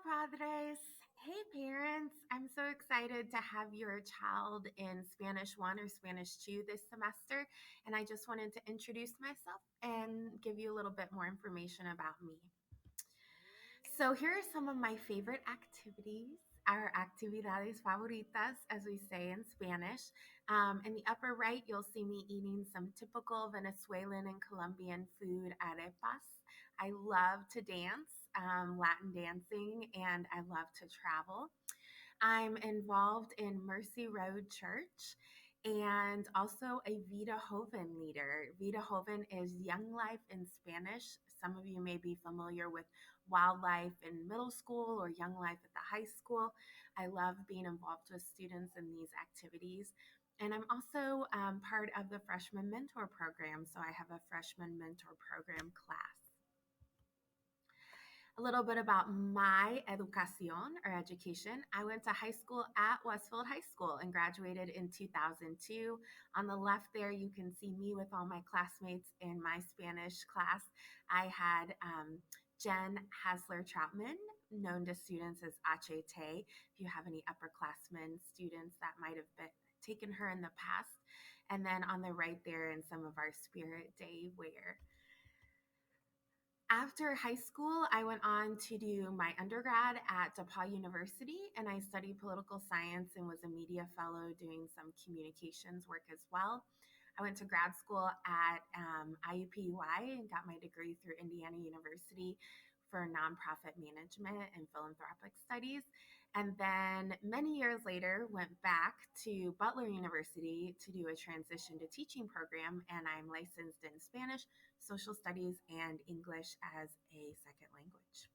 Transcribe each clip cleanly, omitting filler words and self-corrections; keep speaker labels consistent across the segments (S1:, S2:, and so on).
S1: padres. Hey, parents. I'm so excited to have your child in Spanish 1 or Spanish 2 this semester. And I just wanted to introduce myself and give you a little bit more information about me. So, here are some of my favorite activities. Our actividades favoritas, as we say in Spanish. In the upper right, you'll see me eating some typical Venezuelan and Colombian food, arepas. I love to dance, Latin dancing, and I love to travel. I'm involved in Mercy Road Church and also a Vida Joven leader. Vida Joven is Young Life in Spanish. Some of you may be familiar with Wildlife in middle school or Young Life at the high school. I love being involved with students in these activities. And I'm also part of the Freshman Mentor Program. So I have a Freshman Mentor Program class. A little bit about my educación or education. I went to high school at Westfield High School and graduated in 2002. On the left there, you can see me with all my classmates in my Spanish class. I had Jen Hasler Troutman, known to students as Achete. If you have any upperclassmen students that might have been taken her in the past. And then on the right there in some of our Spirit Day wear. After high school, I went on to do my undergrad at DePaul University, and I studied political science and was a media fellow doing some communications work as well. I went to grad school at IUPUI and got my degree through Indiana University for nonprofit management and philanthropic studies. And then many years later, went back to Butler University to do a transition to teaching program, and I'm licensed in Spanish, social studies, and English as a second language.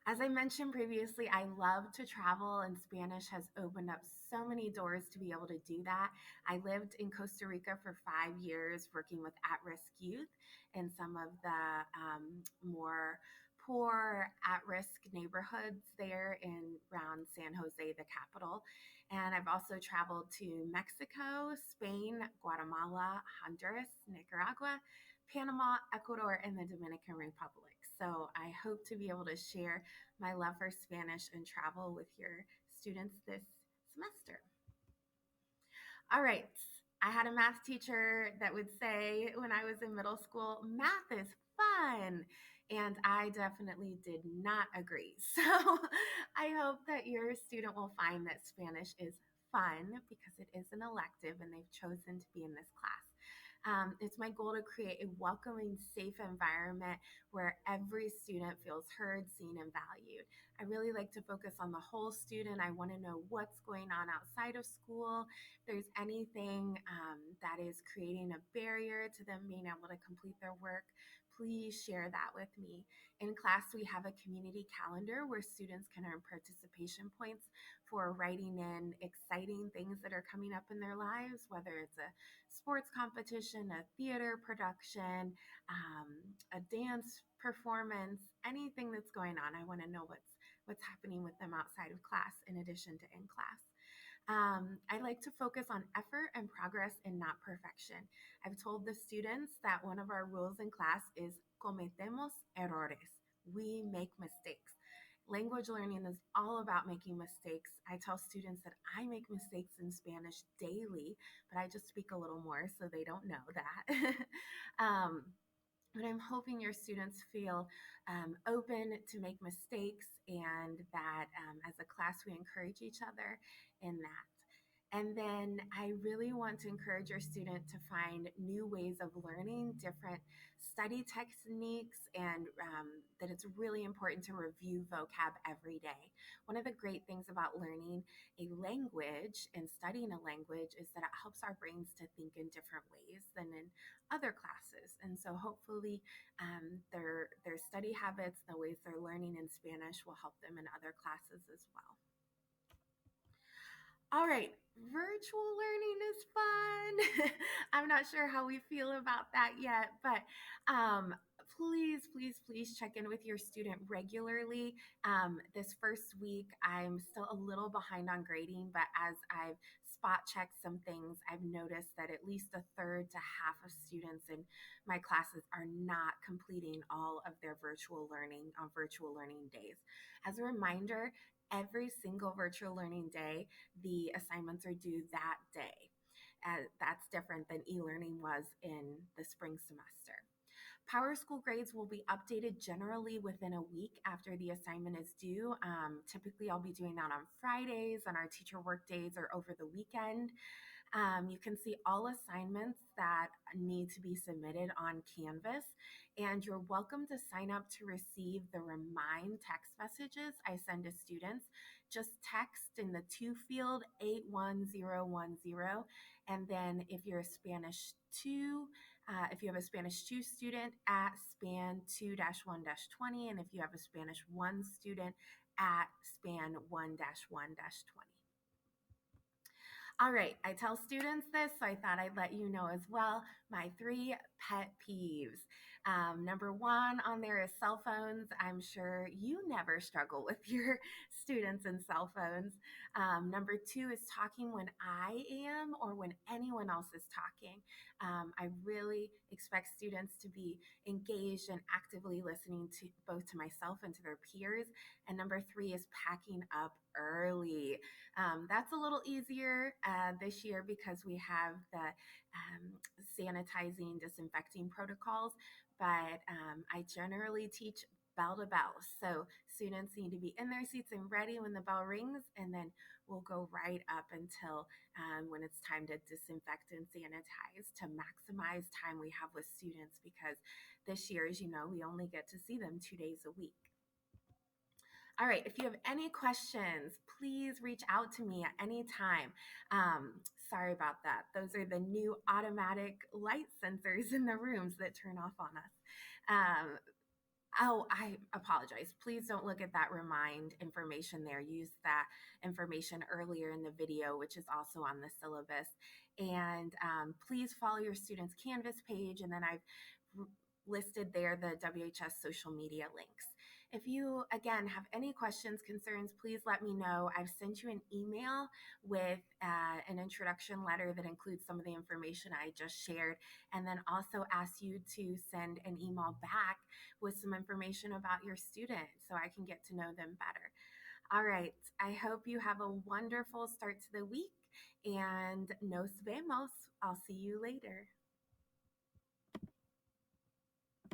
S1: As I mentioned previously, I love to travel, and Spanish has opened up so many doors to be able to do that. I lived in Costa Rica for 5 years working with at risk youth in some of the more poor, at risk neighborhoods there in around San Jose, the capital. And I've also traveled to Mexico, Spain, Guatemala, Honduras, Nicaragua, Panama, Ecuador, and the Dominican Republic. So I hope to be able to share my love for Spanish and travel with your students this semester. All right. I had a math teacher that would say when I was in middle school, math is fun. And I definitely did not agree. So I hope that your student will find that Spanish is fun because it is an elective and they've chosen to be in this class. It's my goal to create a welcoming, safe environment where every student feels heard, seen, and valued. I really like to focus on the whole student. I want to know what's going on outside of school. If there's anything that is creating a barrier to them being able to complete their work, please share that with me. In class, we have a community calendar where students can earn participation points for writing in exciting things that are coming up in their lives, whether it's a sports competition, a theater production, a dance performance, anything that's going on. I want to know what's happening with them outside of class in addition to in class. I like to focus on effort and progress and not perfection. I've told the students that one of our rules in class is cometemos errores. We make mistakes. Language learning is all about making mistakes. I tell students that I make mistakes in Spanish daily, but I just speak a little more so they don't know that. um, but I'm hoping your students feel open to make mistakes and that as a class we encourage each other in that. And then I really want to encourage your student to find new ways of learning, different study techniques, and that it's really important to review vocab every day. One of the great things about learning a language and studying a language is that it helps our brains to think in different ways than in other classes. And so hopefully their study habits, the ways they're learning in Spanish will help them in other classes as well. All right, virtual learning is fun. I'm not sure how we feel about that yet, but please check in with your student regularly. This first week, I'm still a little behind on grading, but as I've spot check some things, I've noticed that at least a third to half of students in my classes are not completing all of their virtual learning on virtual learning days. As a reminder, every single virtual learning day, the assignments are due that day. That's different than e-learning was in the spring semester. PowerSchool grades will be updated generally within a week after the assignment is due. Typically, I'll be doing that on Fridays, on our teacher work days, or over the weekend. You can see all assignments that need to be submitted on Canvas, and you're welcome to sign up to receive the remind text messages I send to students. Just text in the to field 81010, and then if you're a Spanish 2, if you have a Spanish 2 student, at span 2-1-20, and if you have a Spanish 1 student, at span 1-1-20. All right, I tell students this, so I thought I'd let you know as well. My 3 pet peeves. Number 1 on there is cell phones. I'm sure you never struggle with your students and cell phones. Number 2 is talking when I am or when anyone else is talking. I really expect students to be engaged and actively listening to both to myself and to their peers. And number 3 is packing up early. That's a little easier this year because we have the sanitizing, disinfecting protocols, but I generally teach bell to bell. So students need to be in their seats and ready when the bell rings, and then we'll go right up until when it's time to disinfect and sanitize to maximize time we have with students, because this year, as you know, we only get to see them 2 days a week. All right, if you have any questions, please reach out to me at any time. Sorry about that. Those are the new automatic light sensors in the rooms that turn off on us. Um, Oh, I apologize. Please don't look at that remind information there. Use that information earlier in the video, which is also on the syllabus. And please follow your students' Canvas page. And then I've listed there the WHS social media links. If you, again, have any questions, concerns, please let me know. I've sent you an email with an introduction letter that includes some of the information I just shared, and then also ask you to send an email back with some information about your student so I can get to know them better. All right. I hope you have a wonderful start to the week, and nos vemos. I'll see you later.